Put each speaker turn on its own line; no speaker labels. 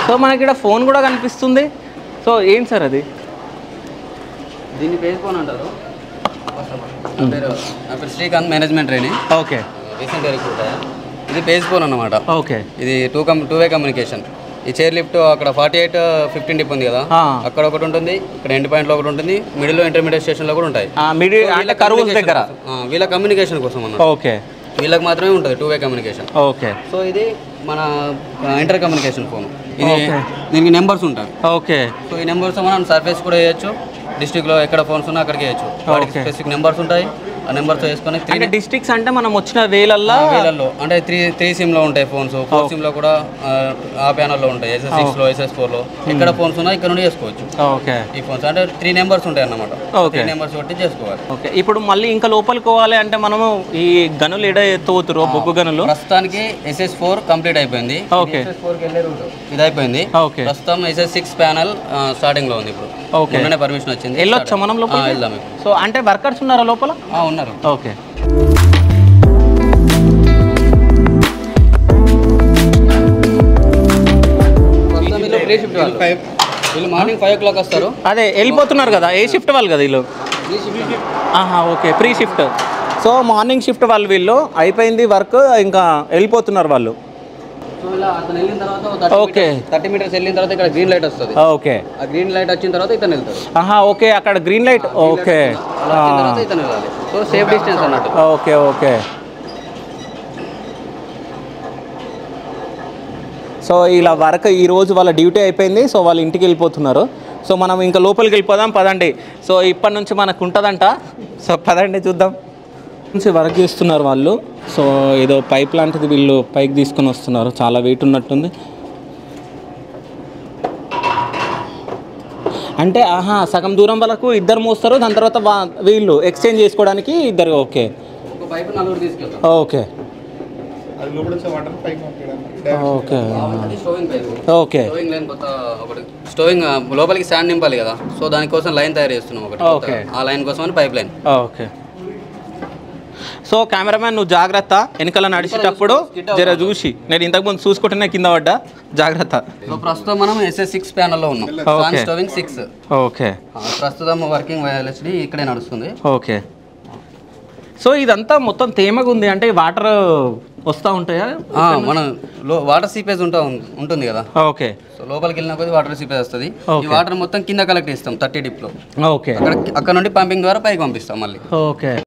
So మనకి ఇక్కడ phone కూడా కనిపిస్తుంది. సో ఏంటి సార్ అది?
దీన్ని పేజ్ ఫోన్ అంటారు. నా పేరు శ్రీకాంత్, మేనేజ్మెంట్ ట్రైనింగ్.
ఓకే.
రీసెంట్గా రిక్రూట్ అయ్యా. ఇది పేజ్ ఫోన్ అన్నమాట.
ఓకే.
ఇది టూ వే కమ్యూనికేషన్. ఈ చైర్ లిఫ్ట్ అక్కడ 48-15 డిప్ ఉంది కదా, అక్కడ ఒకటి ఉంటుంది, ఇక్కడ ఎండ్ పాయింట్లో ఒకటి ఉంటుంది, మిడిల్లో ఇంటర్మీడియట్ స్టేషన్లో కూడా ఉంటాయి. వీళ్ళ కమ్యూనికేషన్ కోసం అన్న.
ఓకే.
వీళ్ళకి మాత్రమే ఉంటుంది two way communication.
Okay.
So ఇది మన ఇంటర్ కమ్యూనికేషన్ ఫోన్. ఇది దీనికి నెంబర్స్ ఉంటాయి.
ఓకే.
సో ఈ నెంబర్స్ మనం సర్ఫేస్ కూడా వేయచ్చు, డిస్ట్రిక్ట్లో ఎక్కడ ఫోన్స్ ఉన్నా అక్కడికి వేయచ్చు. వాటికి స్పెసిఫిక్ నెంబర్స్ ఉంటాయి. ఆ నెంబర్స్ వేసుకొని
డిస్ట్రిక్ట్స్ అంటే మనం వచ్చిన వేలల్లో
అంటే త్రీ సిమ్లో ఉంటాయి ఫోన్స్. 4 సిమ్లో కూడా ఆ ప్యానల్లో ఉంటాయి. SS6లో, SS4లో ఎక్కడ ఫోన్స్ ఉన్నా ఇక్కడ నుండి చేసుకోవచ్చు.
ఓకే.
ఈ ఫోన్స్ అంటే 3 నెంబర్స్ ఉంటాయి అన్నమాట. 3 నెంబర్స్ బట్టి చేసుకోవాలి.
ఓకే. ఇప్పుడు మళ్ళీ ఇంకా లోపలికి పోవాలి అంటే మనము ఈ గనులు ఎడ ఎత్తుతురు, బొగ్గు గనులు.
ప్రస్తుతానికి SS4 కంప్లీట్ అయిపోయింది.
ఓకే.
SS4కి వెళ్ళే రూట్ ఇది అయిపోయింది.
ఓకే.
ప్రస్తుతం SS6 ప్యానల్ స్టార్టింగ్ లో ఉంది. ఇప్పుడు
ఓకే.
మొన్ననే పర్మిషన్ వచ్చింది.
వెళ్ళొచ్చా మనం లోపల?
వెళ్దాం.
సో అంటే వర్కర్స్ ఉన్నారా లోపల?
ఉన్నారు.
ఓకే.
వీళ్ళు మార్నింగ్ 5 o'clock వస్తారు.
అదే వెళ్ళిపోతున్నారు కదా, ఏ షిఫ్ట్ వాళ్ళు కదా వీళ్ళు? Okay, pre shift. So morning shift వాళ్ళు, వీళ్ళు అయిపోయింది వర్క్, ఇంకా వెళ్ళిపోతున్నారు వాళ్ళు.
సో ఇలా అతను వెళ్ళిన తర్వాత ఓకే 30 మీటర్స్ వెళ్ళిన తర్వాత ఇక్కడ గ్రీన్ లైట్ వస్తుంది.
ఓకే.
ఆ గ్రీన్ లైట్ వచ్చిన తర్వాత ఇతను వెళ్తాడు.
ఓకే, అక్కడ గ్రీన్ లైట్. ఓకే.
తర్వాత ఇతను వెళ్ళాలి. సో సేఫ్ డిస్టెన్స్ అన్నట్టు.
ఓకే. ఓకే. సో ఇలా వర్క్ ఈరోజు వాళ్ళ డ్యూటీ అయిపోయింది. సో వాళ్ళు ఇంటికి వెళ్ళిపోతున్నారు. సో మనం ఇంకా లోపలికి వెళ్ళిపోదాం పదండి. సో ఇప్పటి నుంచి మనకు ఉంటుందంట. సో పదండి చూద్దాం. నుంచి వర్క్ చేస్తున్నారు వాళ్ళు. సో ఏదో పైప్ లాంటిది వీళ్ళు పైకి తీసుకొని వస్తున్నారు. చాలా వెయిట్ ఉన్నట్టుంది. అంటే సగం దూరం వరకు ఇద్దరు మోస్తారు, దాని తర్వాత వీళ్ళు ఎక్స్చేంజ్ చేసుకోవడానికి ఇద్దరు. ఓకే. ఓకే. ఓకే. ఓకే.
స్టోవింగ్ లోపలికి శాండ్ నింపాలి కదా, సో దానికోసం లైన్ తయారు చేస్తున్నాం ఒకటి. ఓకే. ఆ లైన్ కోసం pipe line.
Okay. So cameraman నువ్వు జాగ్రత్త, వెనకాల నడిచేటప్పుడు జర చూసి. నేను ఇంతకుముందు చూసుకుంటేనే కింద పడ్డా, జాగ్రత్త.
సో ప్రస్తుతం మనం SS6 ప్యానల్లో ఉన్నాం. స్టోవింగ్ 6.
ఓకే.
ప్రస్తుతం వర్కింగ్ వైర్లెస్లీ ఇక్కడే నడుస్తుంది.
ఓకే. సో ఇదంతా మొత్తం తేమగా ఉంది, అంటే వాటర్ వస్తూ ఉంటాయా?
మనం వాటర్ సీపేజ్ ఉంటుంది కదా.
ఓకే.
సో లోపలికి వెళ్ళిన కొద్ది వాటర్ సీపేజ్ వస్తుంది. ఈ వాటర్ మొత్తం కింద కలెక్ట్ చేస్తాం 30 డిప్లో.
ఓకే.
అక్కడ నుండి పంపింగ్ ద్వారా పైకి పంపిస్తాం మళ్ళీ.
ఓకే.